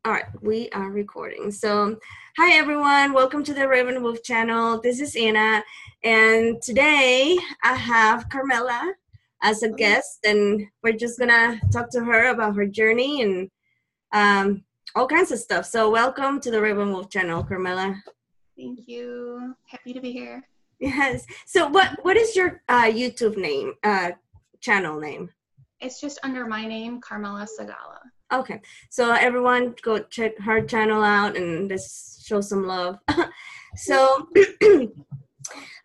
All right, we are recording. So, hi everyone, welcome to the Raven Wolf channel. This is Anna, and today I have Carmela as a guest, and we're just gonna talk to her about her journey and all kinds of stuff. So, welcome to the Raven Wolf channel, Carmela. Thank you. Happy to be here. Yes. So, what is your YouTube name, channel name? It's just under my name, Carmela Sigala. Okay, so everyone go check her channel out and just show some love. So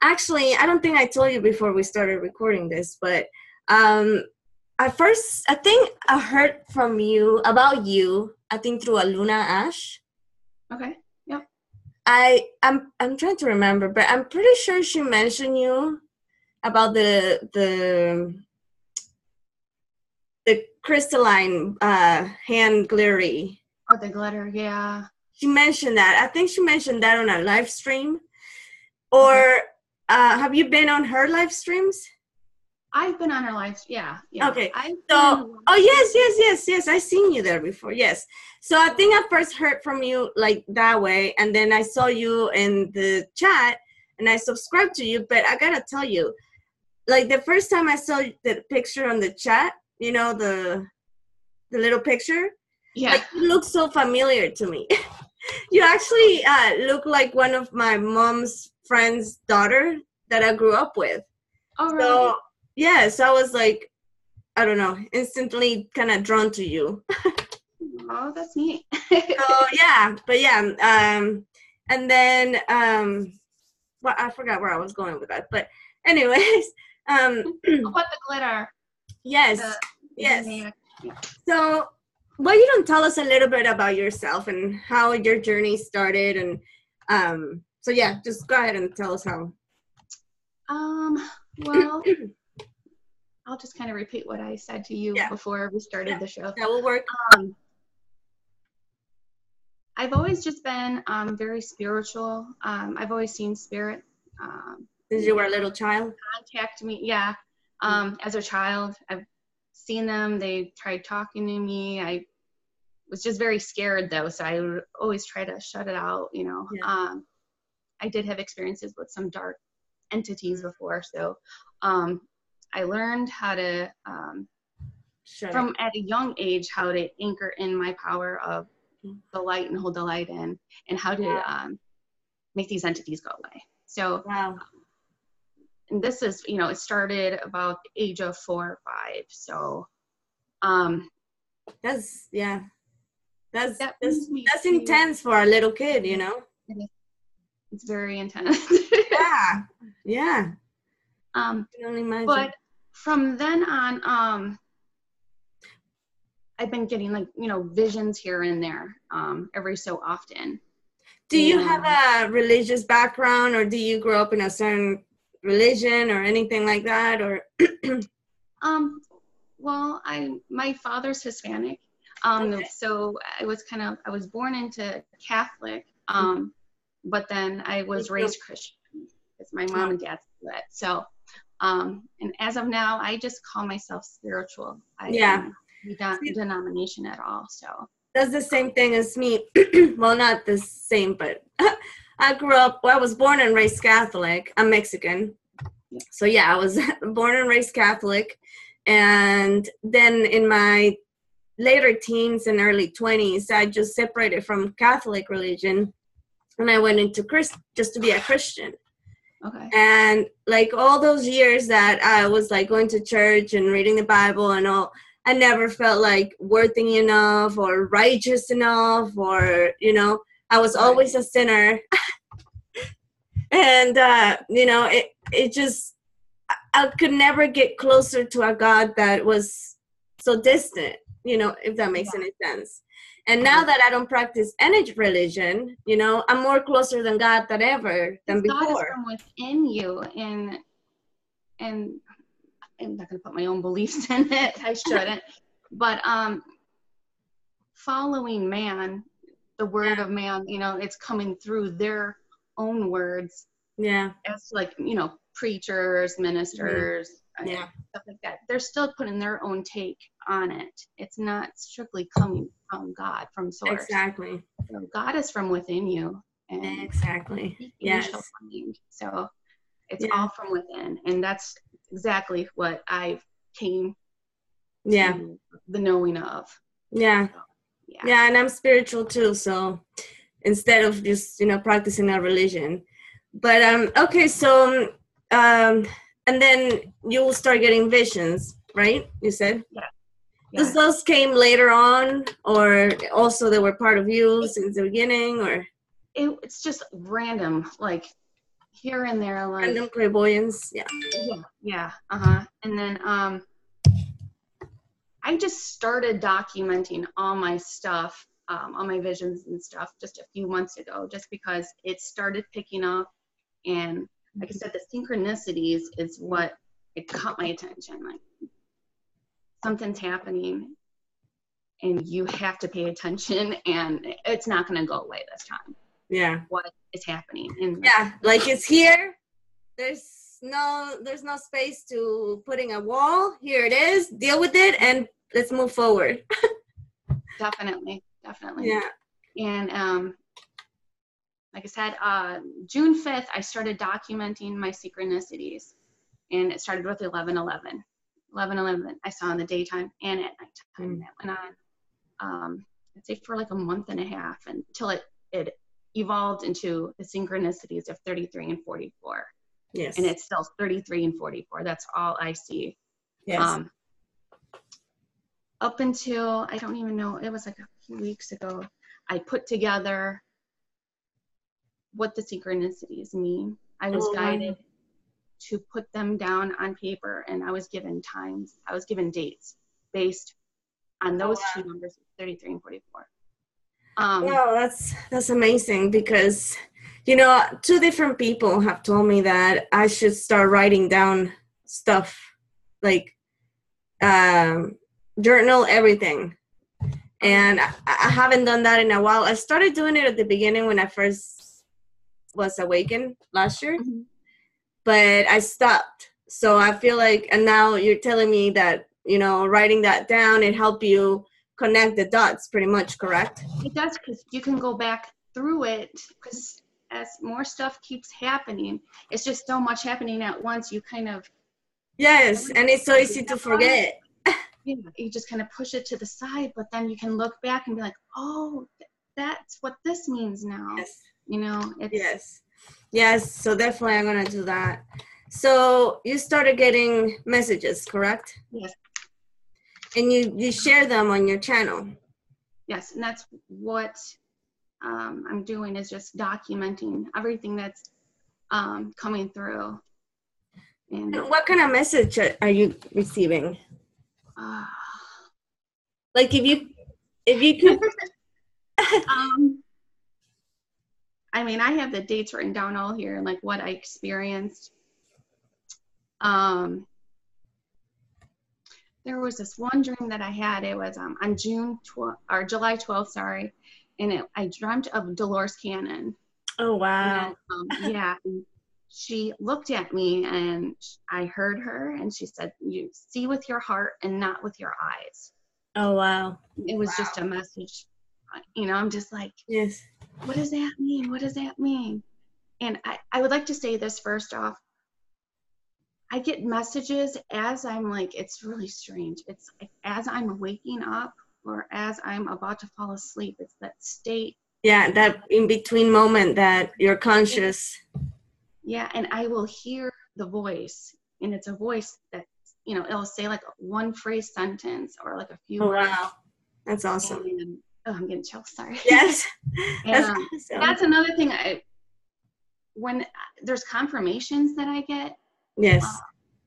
actually, I don't think I told you before we started recording this, but I think I heard from you about you, I think through Aluna Ash. Okay. Yep. I'm trying to remember, but I'm pretty sure she mentioned you about the crystalline hand glittery. Oh, the glitter, yeah. She mentioned that. I think she mentioned that on a live stream. Or have you been on her live streams? I've been on her live, yeah. Okay. Yes. I seen you there before. Yes. So I think I first heard from you like that way, and then I saw you in the chat, and I subscribed to you. But I gotta tell you, like the first time I saw the picture on the chat, you know, the little picture, yeah, like you look so familiar to me. You actually look like one of my mom's friend's daughter that I grew up with. Oh, really? So yeah, so I was like, I don't know, instantly kind of drawn to you. Oh, that's neat. So yeah, but yeah, and then well, I forgot where I was going with that, but anyways, What the glitter? yes. So, why you don't tell us a little bit about yourself and how your journey started, and so yeah, just go ahead and tell us how. Well, I'll just kind of repeat what I said to you before we started the show. That will work. I've always just been very spiritual. I've always seen spirit. Since you were a little child? Contact me, yeah. As a child, I've seen them. They tried talking to me. I was just very scared though, so I would always try to shut it out, you know. Yeah. I did have experiences with some dark entities before, so I learned how to, from at a young age, how to anchor in my power of the light and hold the light in, and how to make these entities go away. So, and this is, you know, it started about the age of 4 or 5. So, that's intense for a little kid, you know. It's very intense. Yeah. I can only imagine. But from then on, I've been getting like, you know, visions here and there, every so often. Do you have a religious background, or do you grow up in a certain religion or anything like that, or? Well, my father's Hispanic, so I was born into Catholic, but then I was raised Christian because my mom and dad split. So, and as of now, I just call myself spiritual. I don't denomination at all. So that's the same thing as me. Well, not the same, but I was born and raised Catholic. I'm Mexican. So yeah, I was born and raised Catholic. And then in my later teens and early 20s, I just separated from Catholic religion, and I went into just to be a Christian. Okay. And like all those years that I was like going to church and reading the Bible and all, I never felt like worthy enough or righteous enough, or, you know, I was always a sinner. And, you know, it just, I could never get closer to a God that was so distant, you know, if that makes any sense. And now that I don't practice any religion, you know, I'm more closer than God than before. God is from within you, and I'm not going to put my own beliefs in it. I shouldn't. But following man, the word of man, you know, it's coming through their own words. Yeah. As like, you know, preachers, ministers, stuff like that. They're still putting their own take on it. It's not strictly coming from God, from source. Exactly. So God is from within you. And exactly. You shall find. So it's all from within. And that's exactly what I've came to the knowing of. Yeah. So, yeah, and I'm spiritual too. So instead of just, practicing a religion. But okay, so and then you will start getting visions, right? You said? Yeah. Does those came later on, or also they were part of you since the beginning, or? It's just random, like here and there, like random clairvoyance. Yeah. And then I just started documenting all my stuff, all my visions and stuff just a few months ago, just because it started picking up. And like I said, the synchronicities is what it caught my attention. Like something's happening and you have to pay attention, and it's not going to go away this time. Yeah. What is happening? And like it's here. There's no space to putting a wall. Here it is. Deal with it and let's move forward. Definitely. Yeah. And like I said, June 5th, I started documenting my synchronicities, and it started with 11/11. 11/11 I saw in the daytime and at nighttime. That went on, I'd say for like a month and a half, until it evolved into the synchronicities of 33 and 44. Yes. And it's still 33 and 44. That's all I see. Yes. Up until, I don't even know, it was like a few weeks ago, I put together what the synchronicities mean. I was guided to put them down on paper, and I was given times, I was given dates based on those two numbers, 33 and 44. Wow, that's amazing, because two different people have told me that I should start writing down stuff, like journal everything. And I haven't done that in a while. I started doing it at the beginning when I first was awakened last year, but I stopped. So I feel like, and now you're telling me that, writing that down, it helped you connect the dots pretty much, correct? It does, because you can go back through it, because as more stuff keeps happening, it's just so much happening at once, you kind of... Yes, and it's so easy to forget. Yeah, you just kind of push it to the side, but then you can look back and be like, oh, that's what this means now. Yes. Yes, so definitely I'm going to do that. So you started getting messages, correct? Yes. And you share them on your channel? Yes, and that's what I'm doing, is just documenting everything that's coming through. And what kind of message are you receiving? Like if you could... I mean, I have the dates written down all here, and like what I experienced. There was this one dream that I had. It was on July 12th, sorry, and I dreamt of Dolores Cannon. Oh wow! And, and she looked at me, and I heard her, and she said, "You see with your heart and not with your eyes." Oh wow! It was just a message. I'm just like, yes. What does that mean? What does that mean? And I would like to say this first off. I get messages as I'm like, it's really strange. It's like as I'm waking up or as I'm about to fall asleep. It's that state. Yeah, that in between moment that you're conscious. Yeah, and I will hear the voice, and it's a voice that, it'll say like one phrase sentence or like a few words. Wow, that's awesome. And, I'm getting chills, sorry. Yes. That's awesome. That's another thing. When there's confirmations that I get, yes,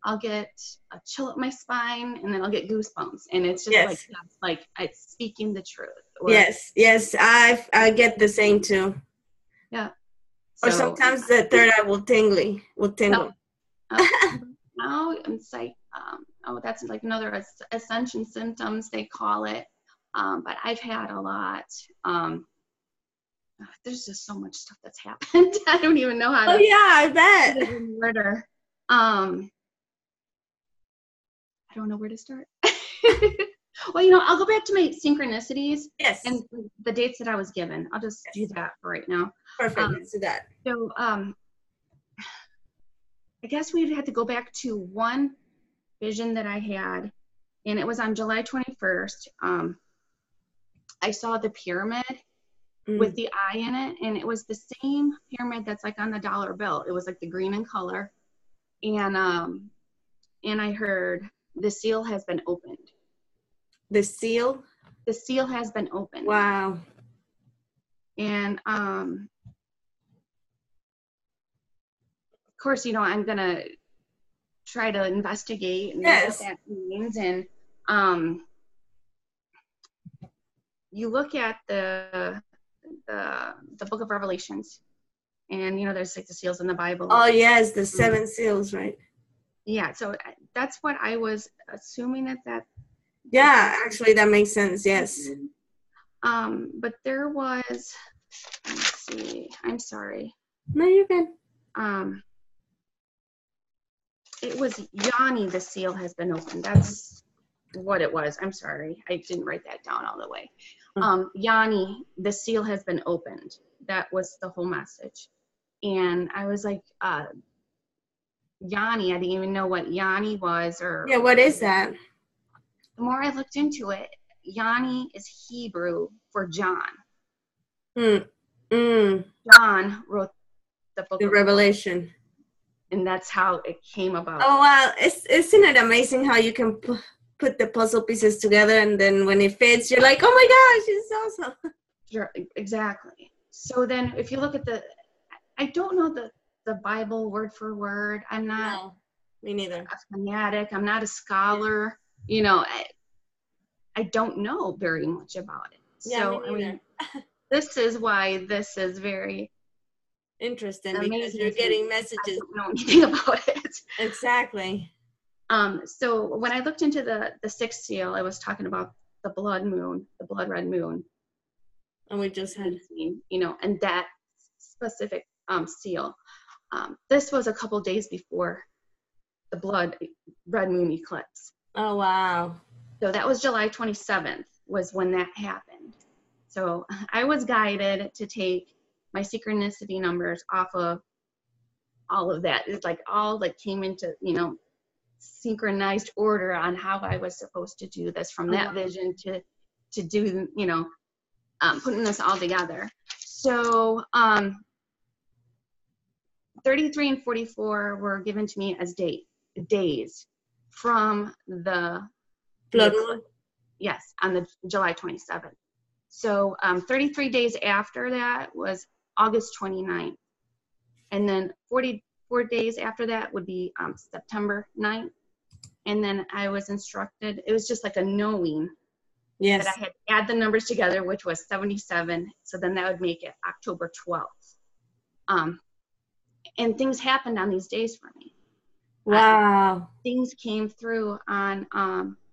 I'll get a chill up my spine, and then I'll get goosebumps, and it's just like it's speaking the truth. Yes, I get the same too. Yeah. Or sometimes the third eye will tingle. Now it's like, that's like another ascension symptoms, they call it. But I've had a lot. There's just so much stuff that's happened. I don't even know how to. Oh yeah, I bet. Put it in order. I don't know where to start. Well, I'll go back to my synchronicities. Yes. And the dates that I was given. I'll just do that for right now. Perfect. Let's do that. So, I guess we'd have to go back to one vision that I had, and it was on July 21st. I saw the pyramid with the eye in it, and it was the same pyramid that's like on the dollar bill. It was like the green in color, and I heard the seal has been opened. The seal? The seal has been opened. Wow. And of course, I'm gonna try to investigate and what that means. And you look at the book of Revelations, and there's like the seals in the Bible. Oh yes, the 7 seals, right? Yeah, so that's what I was assuming that. Yeah, actually that makes sense. Yes. But there was. Let's see. I'm sorry. No, you're good. It was Yanni, the seal has been opened. That's what it was. I'm sorry. I didn't write that down all the way. Yanni, the seal has been opened. That was the whole message. And I was like, Yanni, I didn't even know what Yanni was. Yeah, what is that? The more I looked into it, Yanni is Hebrew for John. John wrote the book of Revelation. And that's how it came about. Oh, wow. Isn't it amazing how you can put the puzzle pieces together, and then when it fits, you're like, oh my gosh, it's awesome. Sure, exactly. So then if you look at I don't know the Bible word for word. I'm not. No, me neither. A fanatic. I'm not a scholar. I don't know very much about it. Yeah, so, me neither. This is why this is very interesting, amazing, because you're getting messages. I don't know anything about it. Exactly. So when I looked into the 6th seal, I was talking about the blood moon, the blood red moon. And we just had, and that specific seal. This was a couple days before the blood red moon eclipse. Oh, wow. So that was July 27th was when that happened. So I was guided to take my synchronicity numbers off of all of that. It's like all that came into, synchronized order on how I was supposed to do this from that vision to do, putting this all together. So 33 and 44 were given to me as days from the blood moon. Yes, on the July 27th. So 33 days after that was August 29th. And then 44 days after that would be September 9th. And then I was instructed, it was just like a knowing that I had to add the numbers together, which was 77. So then that would make it October 12th. And things happened on these days for me. Wow. Things came through on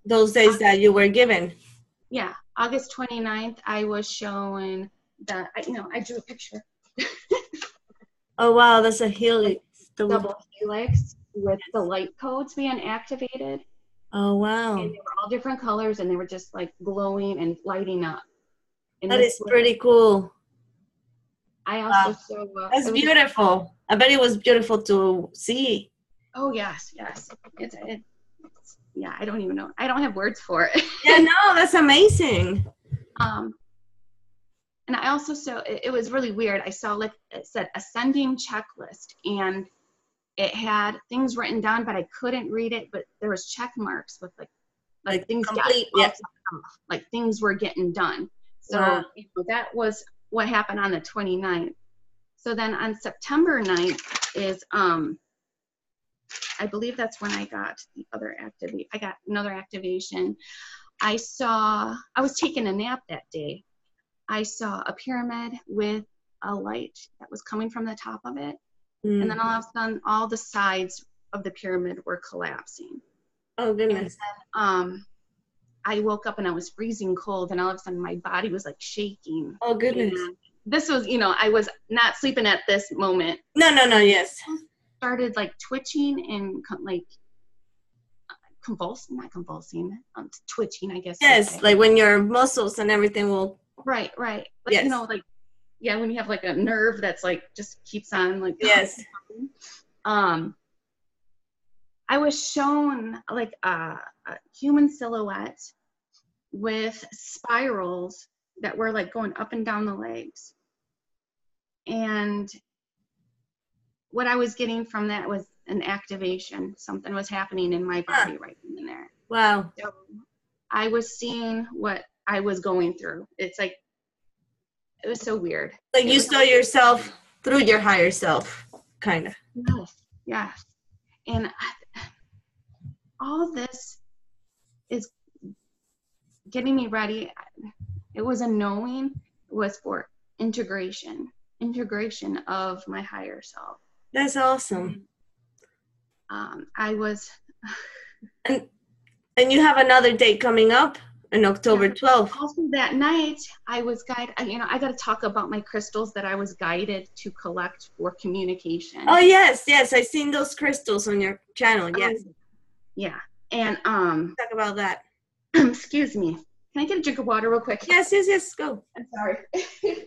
those days that you were given. Yeah, August 29th, I was showing I drew a picture. Oh, wow, that's a helix. Double helix with the light codes being activated. Oh, wow. And they were all different colors, and they were just like glowing and lighting up. And that is pretty cool. I also saw. That's beautiful. I bet it was beautiful to see. Oh, yes. Yeah, I don't even know. I don't have words for it. Yeah, no, that's amazing. And I also saw, it was really weird. I saw it said ascending checklist, and it had things written down, but I couldn't read it, but there was check marks with like things complete, like things were getting done. So that was what happened on the 29th. So then on September 9th is, I believe that's when I got the other I got another activation. I was taking a nap that day. I saw a pyramid with a light that was coming from the top of it. And then all of a sudden, all the sides of the pyramid were collapsing. Oh, goodness. And then, I woke up and I was freezing cold, and all of a sudden my body was like shaking. Oh, goodness. And this was, I was not sleeping at this moment. No, yes. Started like twitching and like not convulsing, twitching, I guess. Yes, like when your muscles and everything will. Right. Like, yes. You know, like, yeah, when you have like a nerve that's like just keeps on like. Yes. I was shown like a human silhouette with spirals that were like going up and down the legs. And what I was getting from that was an activation. Something was happening in my body right in there. Wow. So I was seeing what I was going through. It's like, it was so weird. Like you saw yourself through your higher self, kind of. Yes. And all this is getting me ready. It was a knowing, it was for integration of my higher self. That's awesome. I was. And you have another date coming up on October 12th. Also that night, I was guided, I got to talk about my crystals that I was guided to collect for communication. Oh, yes. I've seen those crystals on your channel. Yes. Yeah. And talk about that. Excuse me. Can I get a drink of water real quick? Yes. Go. I'm sorry.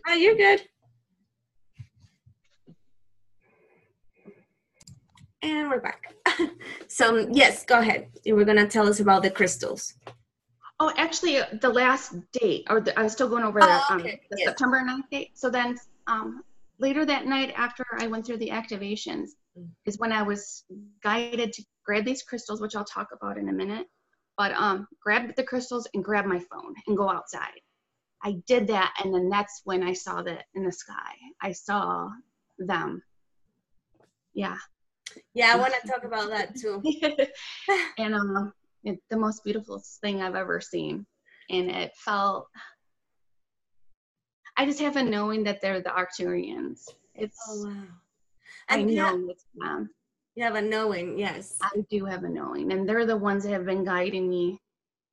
Oh, you're good. And we're back. So, yes, go ahead. You were going to tell us about the crystals. Oh, actually, the last date, I was still going over the September 9th date. So then later that night after I went through the activations is when I was guided to grab these crystals, which I'll talk about in a minute. But grab the crystals and grab my phone and go outside. I did that, and then that's when I saw that in the sky. I saw them. Yeah. Yeah, I want to talk about that too. And it's the most beautiful thing I've ever seen. And it felt, I just have a knowing that they're the Arcturians. It's, oh, wow. I know it's them. You have a knowing, yes. I do have a knowing. And they're the ones that have been guiding me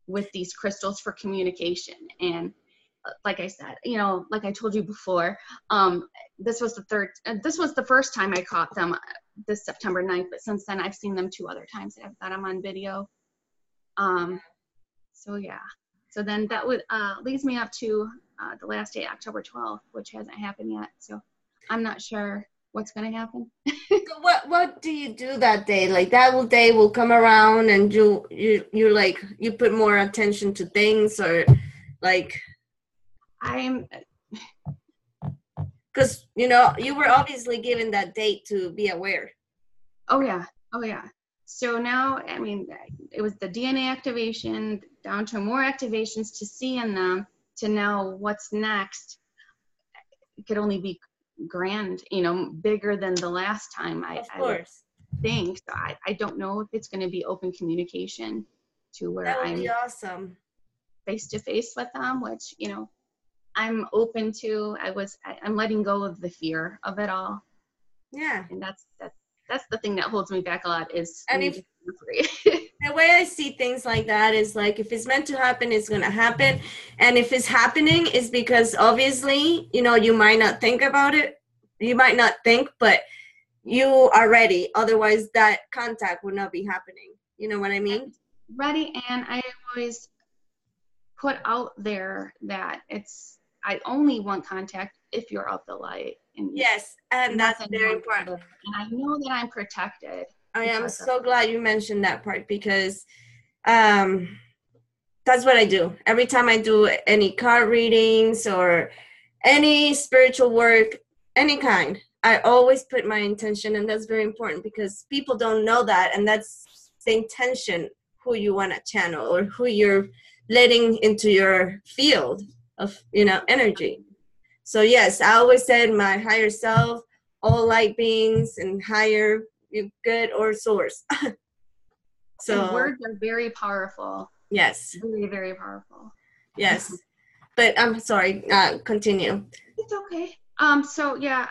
with these crystals for communication. And like I said, like I told you before, this was the first time I caught them this September 9th, but since then I've seen them 2 other times. I've got them on video. So yeah. So then that would leads me up to the last day, October 12th, which hasn't happened yet. So I'm not sure what's going to happen. So what do you do that day? Like that day will come around and you like you put more attention to things, or like because you were obviously given that date to be aware. Oh yeah. So now, I mean, it was the DNA activation down to more activations to see in them to know what's next. It could only be grand, bigger than the last time. Of course. I think. So I don't know if it's going to be open communication to where that would be awesome. Face to face with them, which, I'm open to. I'm letting go of the fear of it all. Yeah. And that's the thing that holds me back a lot is the way I see things like that is like, if it's meant to happen, it's going to happen. And if it's happening, it's because obviously, you might not think about it. You might not think, but you are ready. Otherwise that contact would not be happening. You know what I mean? Ready. And I always put out there that I only want contact if you're of the light. And yes, and that's very important. And I know that I'm protected. I am so glad you mentioned that part, because that's what I do. Every time I do any card readings or any spiritual work, any kind, I always put my intention, and that's very important because people don't know that, and that's the intention, who you want to channel or who you're letting into your field of energy. So yes, I always said my higher self, all light beings, and higher good or source. So and words are very powerful. Yes. Very, very powerful. Yes. But I'm sorry, continue. It's okay. So yeah,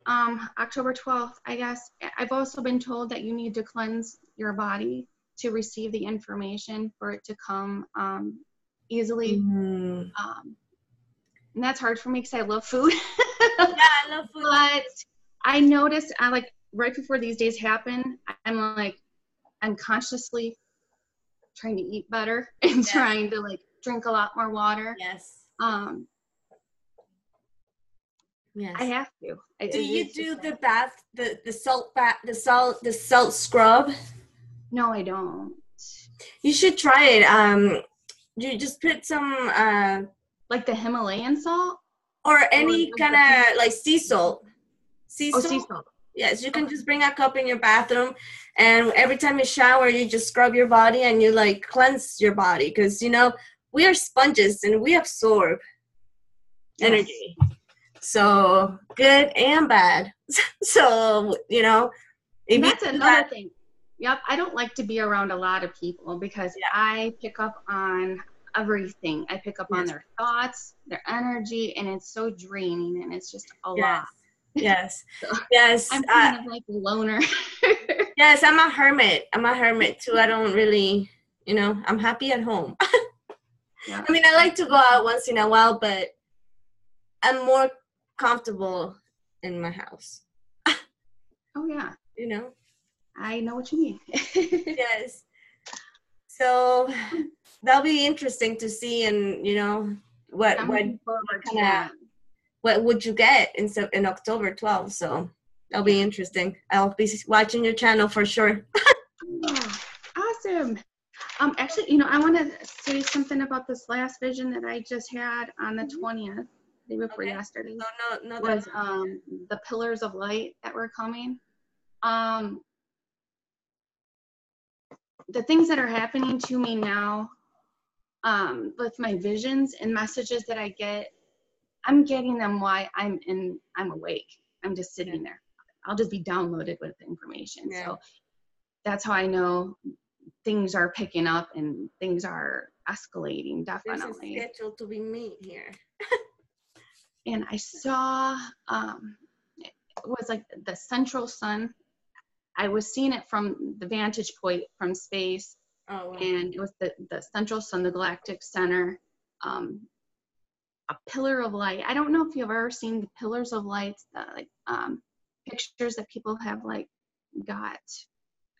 October 12th, I guess. I've also been told that you need to cleanse your body to receive the information for it to come easily. And that's hard for me because I love food. Yeah, I love food. But I noticed, right before these days happen, I'm consciously trying to eat better and trying to like drink a lot more water. Yes. Yes. I have to. Do you do the bath, the salt bath, the salt scrub? No, I don't. You should try it. You just put some like the Himalayan salt or any kind of like sea salt. Sea salt. Yes, you can just bring a cup in your bathroom, and every time you shower, you just scrub your body and you like cleanse your body, because you know we are sponges and we absorb energy. So good and bad. So, you know, that's another thing. Yep. I don't like to be around a lot of people because I pick up on everything. I pick up on their thoughts, their energy, and it's so draining, and it's just a lot. Yes. So yes. I'm kind of like a loner. Yes, I'm a hermit. I'm a hermit too. I don't really, you know, I'm happy at home. I mean, I like to go out once in a while, but I'm more comfortable in my house. Oh yeah. You know? I know what you mean. Yes. So that'll be interesting to see, and you know, what would you get in October 12th? So that'll be interesting. I'll be watching your channel for sure. Oh, awesome. Actually, you know, I want to say something about this last vision that I just had on the 20th, day before yesterday. No, was the pillars of light that were coming. The things that are happening to me now, with my visions and messages that I get, I'm getting them while I'm awake. I'm just sitting there. I'll just be downloaded with the information. So that's how I know things are picking up and things are escalating, definitely. There's a schedule to be made here. And I saw, it was like the central sun. I was seeing it from the vantage point from space. Oh, wow. And it was the central sun, the galactic center, a pillar of light. I don't know if you've ever seen the pillars of light, like pictures that people have like got.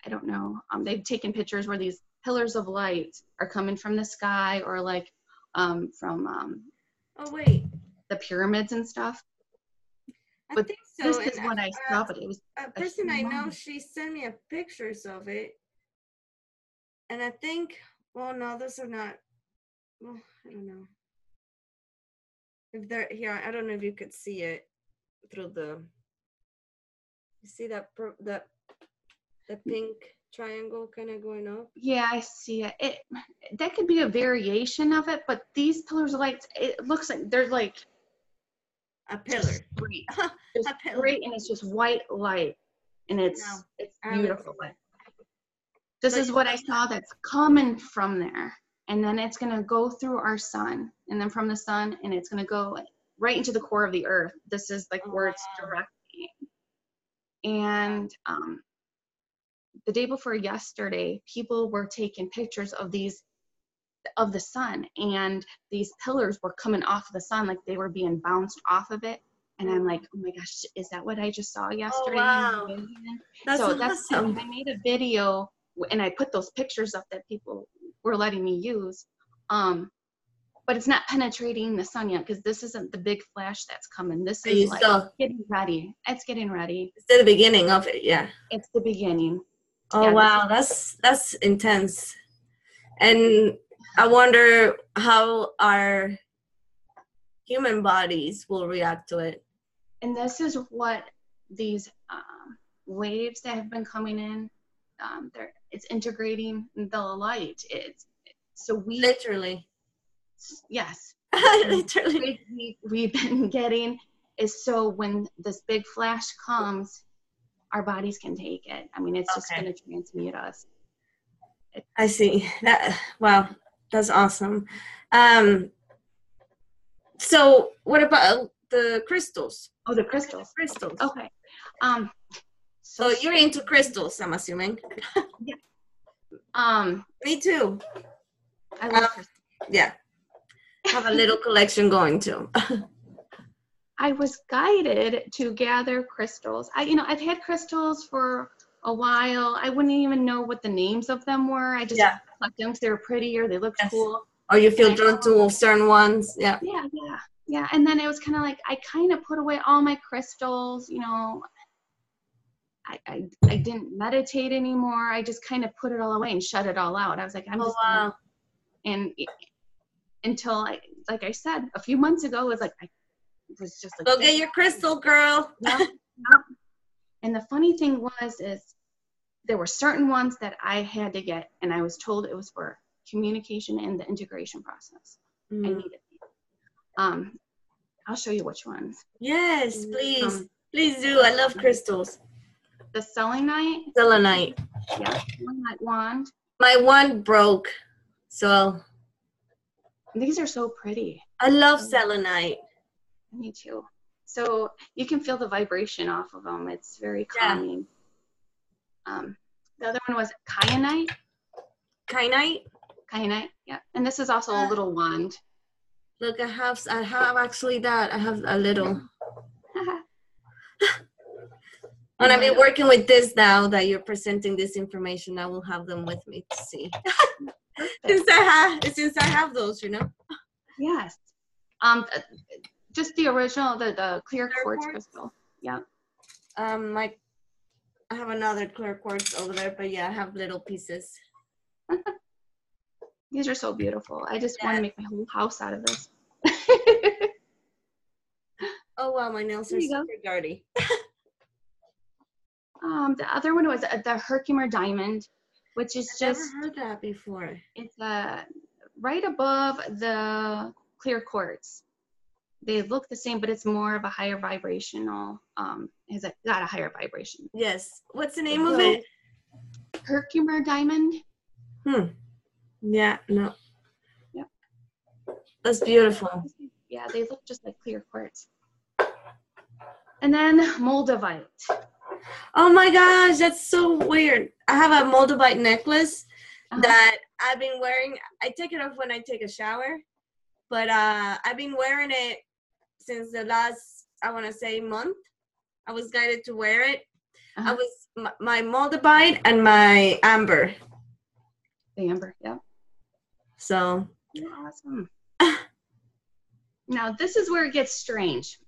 I don't know. They've taken pictures where these pillars of light are coming from the sky, or like from oh wait, the pyramids and stuff. I think so. This is what I saw, but it was a person I know. She sent me pictures of it, and I think, well, no, those are not. Well, I don't know if they're here. I don't know if you could see it through the. You see that the pink triangle kind of going up? Yeah, I see it. That could be a variation of it, but these pillars of lights, it looks like they're like a pillar. Just great, and it's just white light, and it's beautiful. This is what I saw that's coming from there, and then it's gonna go through our sun, and then from the sun, and it's gonna go right into the core of the earth. This is like where it's directing. And the day before yesterday, people were taking pictures of the sun, and these pillars were coming off of the sun, like they were being bounced off of it. And I'm like, oh my gosh, is that what I just saw yesterday? Oh, wow. That's awesome. I made a video, and I put those pictures up that people were letting me use. But it's not penetrating the sun yet, because this isn't the big flash that's coming. This is like getting ready. It's getting ready. It's the beginning of it, yeah. It's the beginning. Oh, yeah, wow, that's intense. And I wonder how our human bodies will react to it. And this is what these waves that have been coming in, it's integrating the light. Literally. Yes. Literally. We've been getting is so when this big flash comes, our bodies can take it. I mean, it's just going to transmute us. I see that. Wow, that's awesome. So what about the crystals? Oh, the crystals. Crystals. Okay. So you're into crystals, I'm assuming. Yeah. Me too. I love crystals. Yeah. I have a little collection going too. I was guided to gather crystals. I've had crystals for a while. I wouldn't even know what the names of them were. I just collect them because they were pretty or they looked cool. Or you feel drawn to certain ones. Yeah. Yeah. And then it was kind of like, I kind of put away all my crystals, you know. I didn't meditate anymore. I just kind of put it all away and shut it all out. I was like, I'm just gonna, and until like I said, a few months ago, it was like, I was just like, go get your crystal, girl. Yep. And the funny thing is there were certain ones that I had to get, and I was told it was for communication and the integration process. I needed. I'll show you which ones. Yes, please. Please do. I love crystals. The selenite. Selenite. Yeah, selenite wand. My wand broke, so. These are so pretty. I love selenite. Me too. So you can feel the vibration off of them. It's very calming. Yeah. The other one was kyanite. Kyanite? Kyanite, yeah. And this is also a little wand. Look, I have actually that. I have a little. And I've been working with this now that you're presenting this information. I will have them with me to see. since I have those, you know. Yes. Just the original, the clear quartz crystal. Yeah. I have another clear quartz over there, but yeah, I have little pieces. These are so beautiful. I just want to make my whole house out of this. Oh wow, my nails are super dirty. The other one was the Herkimer diamond, which is I've never heard that before. It's right above the clear quartz. They look the same, but it's more of a higher vibrational. Has got a higher vibration. Yes. What's the name of it? Herkimer diamond. Yeah. No. Yeah. That's beautiful. Yeah, they look just like clear quartz. And then moldavite. Oh my gosh, that's so weird. I have a moldavite necklace that I've been wearing. I take it off when I take a shower, but I've been wearing it since the last, I want to say, month. I was guided to wear it. I was my moldavite and my amber. The amber, yeah. So. Awesome. Now this is where it gets strange.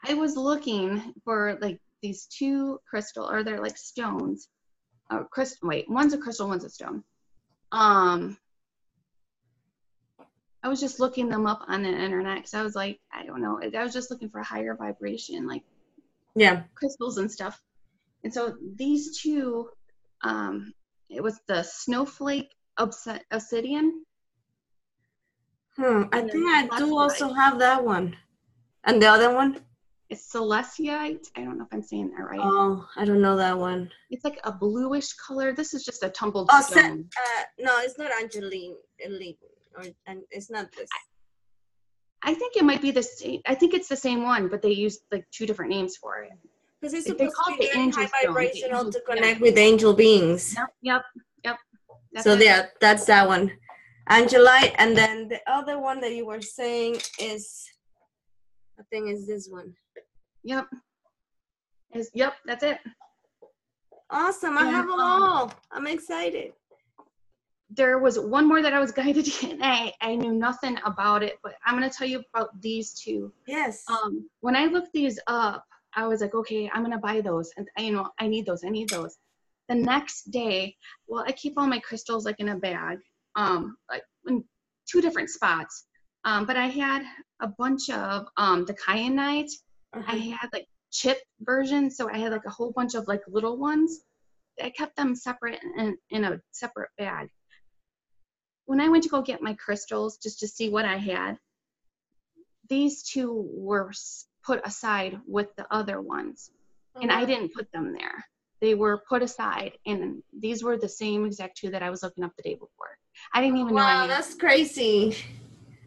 I was looking for like these two crystal, or they're like stones. Wait, one's a crystal, one's a stone. I was just looking them up on the internet because I was like, I don't know. I was just looking for a higher vibration, like crystals and stuff. And so these two, it was the snowflake obsidian. I think I do also have that one. And the other one? It's celestite. I don't know if I'm saying that right. Oh, I don't know that one. It's like a bluish color. This is just a tumbled stone. No, it's not Angeline. It's not this. I think it might be the same. I think it's the same one, but they use like two different names for it. Because it's supposed to be very high vibrational to connect with angel beings. Yep. So yeah, that's that one. Angelite, and then the other one that you were saying is, I think is this one. Yep, that's it. Awesome, I have them all. I'm excited. There was one more that I was guided to get, and I knew nothing about it, but I'm going to tell you about these two. Yes. When I looked these up, I was like, okay, I'm going to buy those, and I need those. The next day, well, I keep all my crystals like in a bag, like in two different spots. But I had a bunch of the kyanite. I had like chip versions, so I had like a whole bunch of like little ones. I kept them separate in a separate bag. When I went to go get my crystals just to see what I had, these two were put aside with the other ones, and I didn't put them there. They were put aside, and these were the same exact two that I was looking up the day before. I didn't even know. Wow, that's crazy.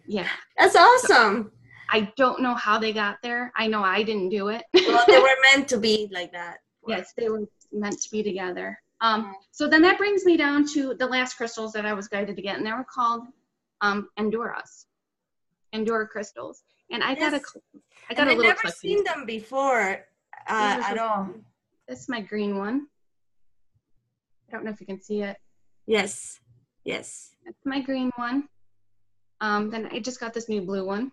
Yeah. That's awesome. So, I don't know how they got there. I know I didn't do it. Well, they were meant to be like that. Yes, they were meant to be together. So then that brings me down to the last crystals that I was guided to get, and they were called Endura crystals. And I got a little. I've never seen them before at all. That's my green one. I don't know if you can see it. Yes. Yes. That's my green one. Then I just got this new blue one.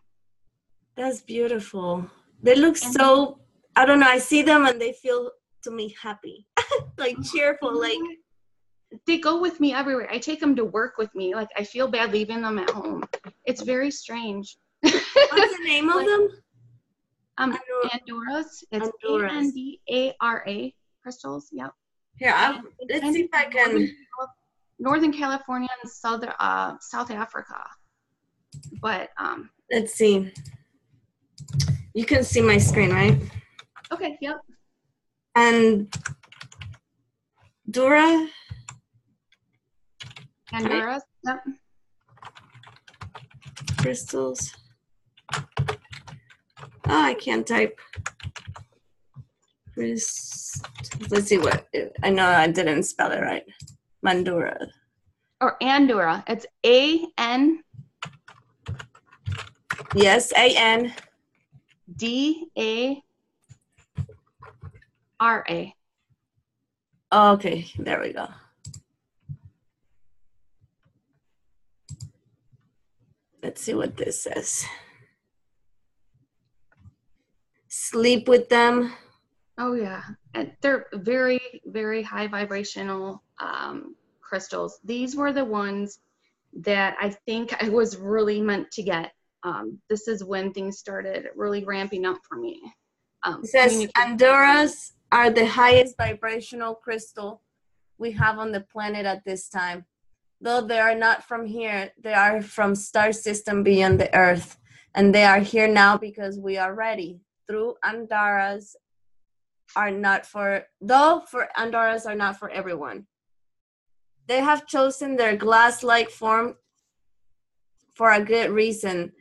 That's beautiful. They look so, I don't know, I see them and they feel to me happy. Like cheerful, like. They go with me everywhere. I take them to work with me. Like, I feel bad leaving them at home. It's very strange. What's the name of them? Andoras. It's Andara crystals. Yep. Here, let's see if I can. Northern California and South Africa. But let's see. You can see my screen, right? Okay. Yep. And Dura. Andoras. Yep. Crystals. Oh, I can't type. Let's see what. I know I didn't spell it right. Mandura. Or Andorra. It's A-N. Yes, A-N. D-A-R-A. Okay, there we go. Let's see what this says. Sleep with them. Oh, yeah. And they're very, very high vibrational crystals. These were the ones that I think I was really meant to get. This is when things started really ramping up for me. It says Andoras are the highest vibrational crystal we have on the planet at this time. Though they are not from here, they are from star system beyond the earth. And they are here now because we are ready. Though Andoras are not for everyone. They have chosen their glass-like form for a good reason.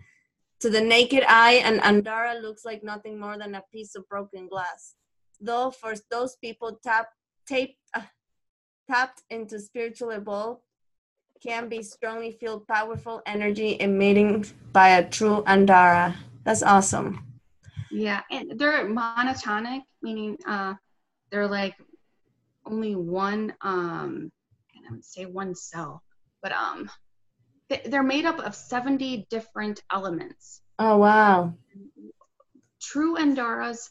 To the naked eye, an Andara looks like nothing more than a piece of broken glass. Though for those people tapped into spiritual evolve, can be strongly feel powerful energy emitting by a true Andara. That's awesome. Yeah, and they're monotonic, meaning they're like only one, I would say one cell, but they're made up of 70 different elements. Oh, wow. True Andaras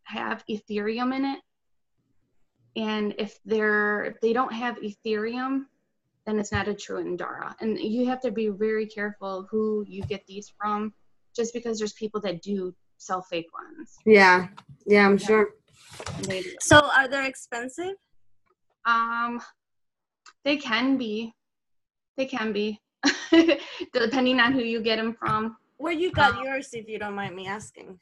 have Ethereum in it. And if they don't have Ethereum, then it's not a true Andara. And you have to be very careful who you get these from, just because there's people that do sell fake ones. Yeah, I'm sure. So are they expensive? They can be. Depending on who you get them from. Where you got yours, if you don't mind me asking?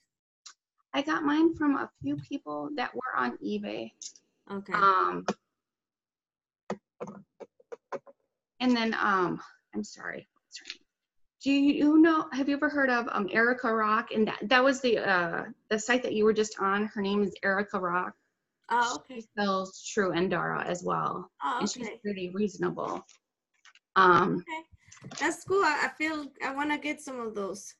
I got mine from a few people that were on eBay. Okay. And then I'm sorry. Do you know? Have you ever heard of Erica Rock? And that was the site that you were just on. Her name is Erica Rock. Oh, okay. She sells true Andara as well. Oh, okay. And she's pretty reasonable. Okay, that's cool. I feel I want to get some of those.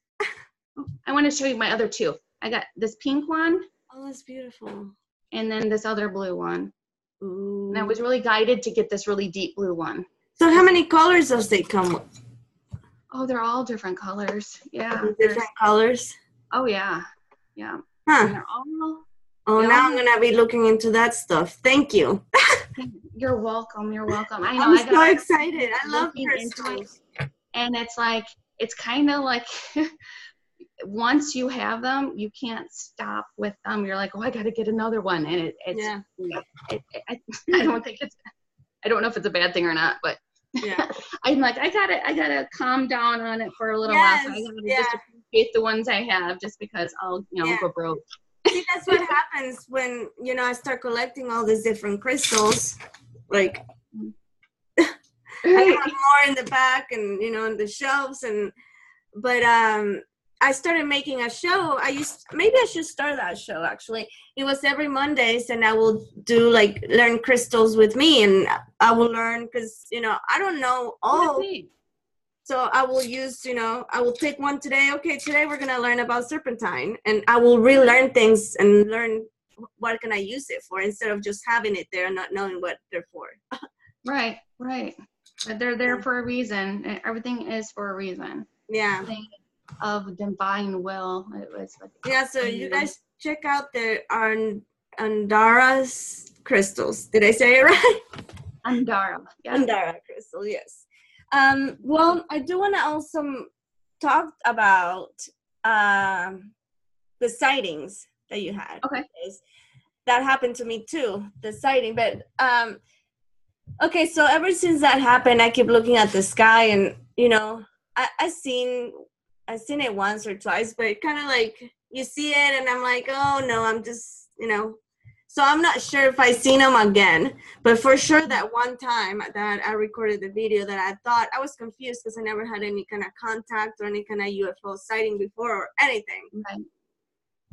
I want to show you my other two. I got this pink one. Oh, that's beautiful. And then this other blue one. Ooh. And I was really guided to get this really deep blue one. So how many colors does they come with? Oh, they're all different colors. Yeah. Different colors? Oh, yeah. Yeah. Huh. And they're all... Oh, now I'm going to be looking into that stuff. Thank you. You're welcome. You're welcome. I know. I'm so excited. I love crystals. And it's like, it's kind of like... once you have them, you can't stop with them. You're like, oh, I got to get another one. And I don't think I don't know if it's a bad thing or not, but yeah. I'm like, I gotta calm down on it for a little while. So I gotta just appreciate the ones I have, just because I'll, go broke. See, that's what happens when, I start collecting all these different crystals. Like, I have more in the back and, in the shelves. But I started making a show. Maybe I should start that show, actually. It was every Mondays, and I will do, learn crystals with me, and I will learn, because, I don't know all. So I will use, I will take one today. Okay, today we're going to learn about serpentine, and I will relearn things and learn what can I use it for, instead of just having it there and not knowing what they're for. Right. But they're there for a reason. Everything is for a reason. Yeah. Thing of divine will. It was like, yeah, so you guys check out the Andara's crystals. Did I say it right? Andara. Yeah. Andara crystal, yes. Well, I do want to also talk about the sightings that you had. Okay. That happened to me too, the sighting. But okay, so ever since that happened, I keep looking at the sky, and I seen it once or twice, but kind of like you see it, and I'm like, oh no, I'm just So I'm not sure if I seen them again, but for sure that one time that I recorded the video that I thought I was confused because I never had any kind of contact or any kind of UFO sighting before or anything. Right.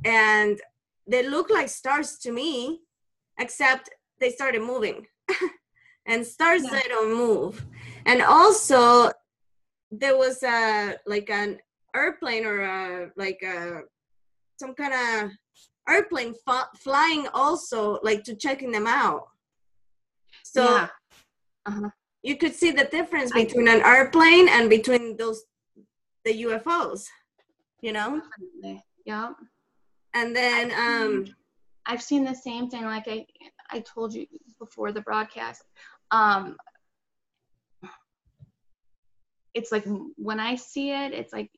And they look like stars to me, except they started moving. And stars, they don't move. And also there was like an airplane or some kind of airplane flying also, like to checking them out. So you could see the difference between an airplane and between the UFOs, Definitely. Yeah. And then I've seen the same thing, like I told you before the broadcast. It's like when I see it, it's like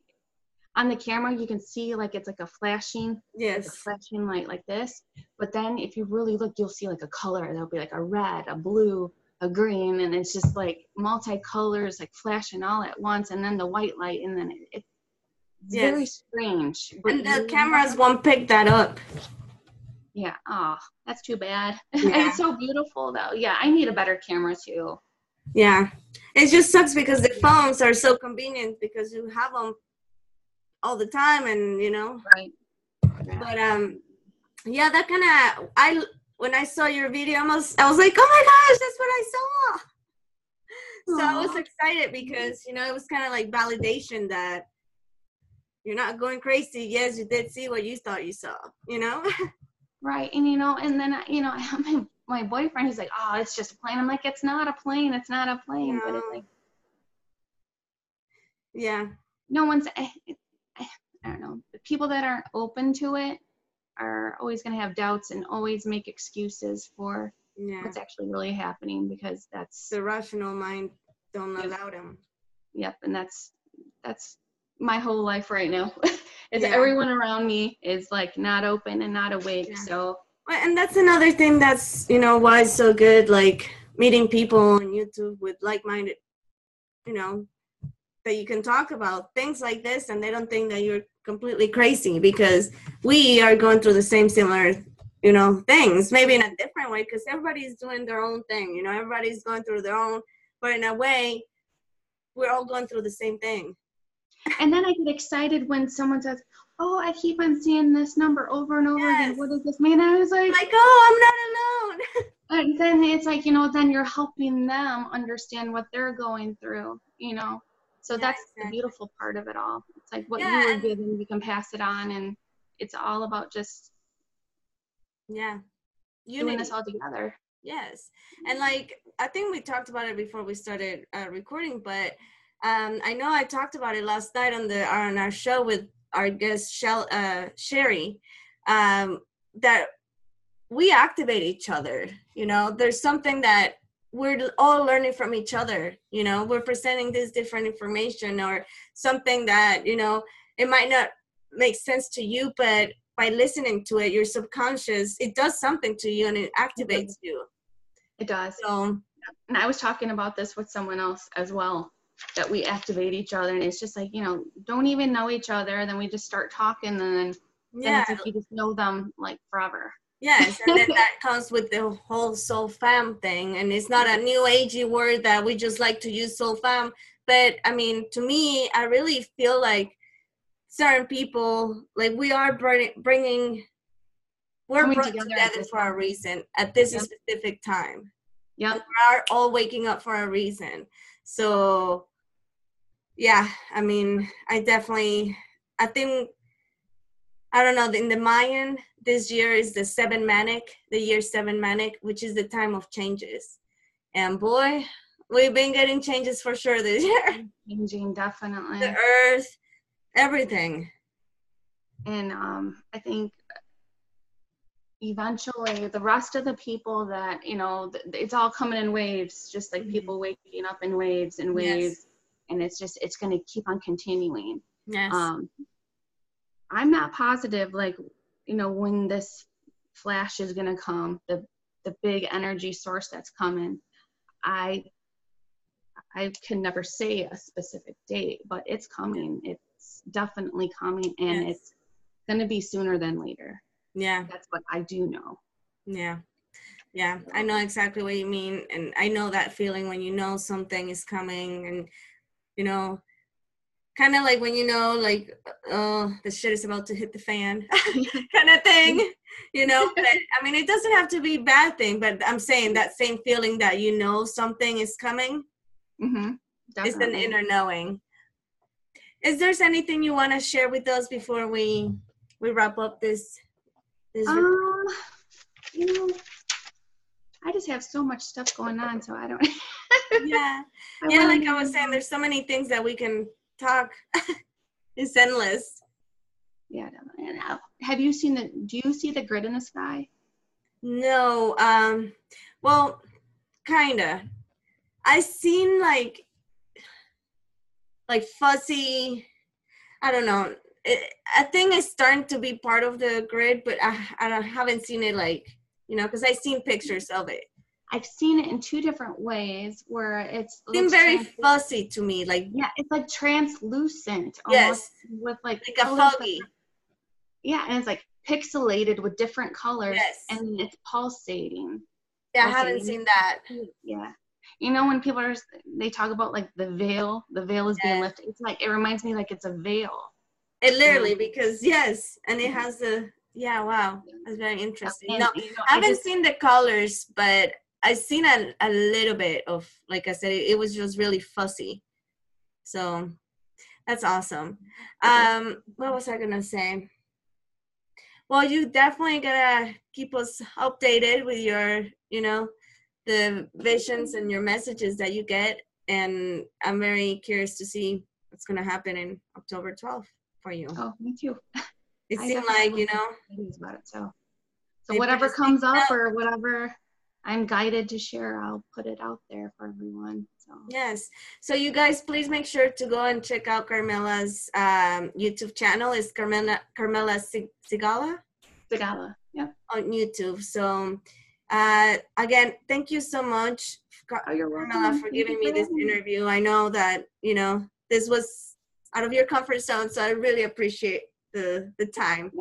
on the camera you can see like it's like a flashing, light like this. But then if you really look, you'll see like a color. There'll be like a red, a blue, a green, and it's just like multicolors like flashing all at once, and then the white light, and then it's very strange. But and the cameras won't pick that up. Yeah. Oh, that's too bad. It's so beautiful though. Yeah, I need a better camera too. Yeah. It just sucks because the phones are so convenient because you have them all the time, and Right. But yeah, that kind of when I saw your video, I was like, oh my gosh, that's what I saw. So I was excited because it was kind of like validation that you're not going crazy. Yes, you did see what you thought you saw. Right. And and then my boyfriend, he's like, oh, it's just a plane. I'm like, it's not a plane. It's not a plane. But it's like, yeah, no one's. I don't know. The people that aren't open to it are always going to have doubts and always make excuses for what's actually really happening, because that's the rational mind don't allow them. Yep. And that's my whole life right now. Is everyone around me is like not open and not awake. So, and that's another thing that's why it's so good, like meeting people on YouTube with like-minded, that you can talk about things like this and they don't think that you're completely crazy, because we are going through the same similar things, maybe in a different way, because everybody's doing their own thing. Everybody's going through their own, but in a way we're all going through the same thing. And then I get excited when someone says, oh, I keep on seeing this number over and over again. What does this mean? I was like, oh, I'm not alone. And then it's like, then you're helping them understand what they're going through, So that's the beautiful part of it all. It's like what you were given, you can pass it on. And it's all about just doing this all together. Yes. And like, I think we talked about it before we started recording, but I know I talked about it last night on our show with our guest Sherry, that we activate each other. There's something that we're all learning from each other. We're presenting this different information or something that it might not make sense to you, but by listening to it, your subconscious, it does something to you and it activates you. It does. So, and I was talking about this with someone else as well, that we activate each other, and it's just like, don't even know each other, then we just start talking, and then it's like you just know them like forever. Yes, and then that comes with the whole soul fam thing, and it's not a new agey word that we just like to use, soul fam, but I mean, to me, I really feel like certain people, like we are we're brought together for a reason at this specific time. Yeah, we are all waking up for a reason. So I mean, I think I don't know, in the Mayan, this year is the year 7 Manic, which is the time of changes. And boy, we've been getting changes for sure this year. Changing, definitely. The earth, everything. And I think eventually the rest of the people that, you know, it's all coming in waves, just like people waking up in waves and waves. Yes. And it's going to keep on continuing. Yes. I'm not positive, like, you know, when this flash is going to come, the big energy source that's coming. I can never say a specific date, but it's coming. It's definitely coming, and yes. It's going to be sooner than later. Yeah. That's what I do know. Yeah. Yeah. I know exactly what you mean. And I know that feeling when you know something is coming and, you know, kind of like when you know, like, oh, the shit is about to hit the fan kind of thing, you know. But I mean, it doesn't have to be a bad thing, but I'm saying that same feeling that you know something is coming. Mm-hmm. It's an inner knowing. Is there anything you want to share with us before we wrap up this you know, I just have so much stuff going on, so I don't. Yeah. Like I was saying, there's so many things that we can talk. It's endless. Yeah. And have you seen do you see the grid in the sky? No. Well, kinda. I seen like fuzzy, I don't know. I think it's starting to be part of the grid, but I haven't seen it, like, you know, because I've seen pictures of it. I've seen it in two different ways where it's very fuzzy to me. Like, yeah, it's like translucent. Yes. With like a foggy. Yeah, and it's like pixelated with different colors. Yes. And it's pulsating. Yeah, I haven't seen that. Yeah. You know, when people they talk about like the veil is being lifted. It's like, it reminds me like it's a veil. It literally, because yes, and it has wow, that's very interesting. And, no, you know, I haven't seen the colors, but I've seen a little bit of, like I said, it was just really fuzzy. So that's awesome. What was I gonna say? Well, you definitely gotta keep us updated with your, you know, the visions and your messages that you get. And I'm very curious to see what's gonna happen in October 12th for you. Oh, me too. It seemed like, you know. About it, so whatever comes up or whatever I'm guided to share, I'll put it out there for everyone. So yes. So you guys, please make sure to go and check out Carmela's YouTube channel. It's Carmela Sigala? Sigala, yeah. On YouTube. So again, thank you so much, Carmela, for giving me this interview. I know that, you know, this was out of your comfort zone, so I really appreciate the time.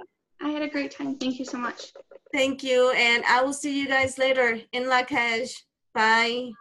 I had a great time. Thank you so much. Thank you, and I will see you guys later in La Cage. Bye.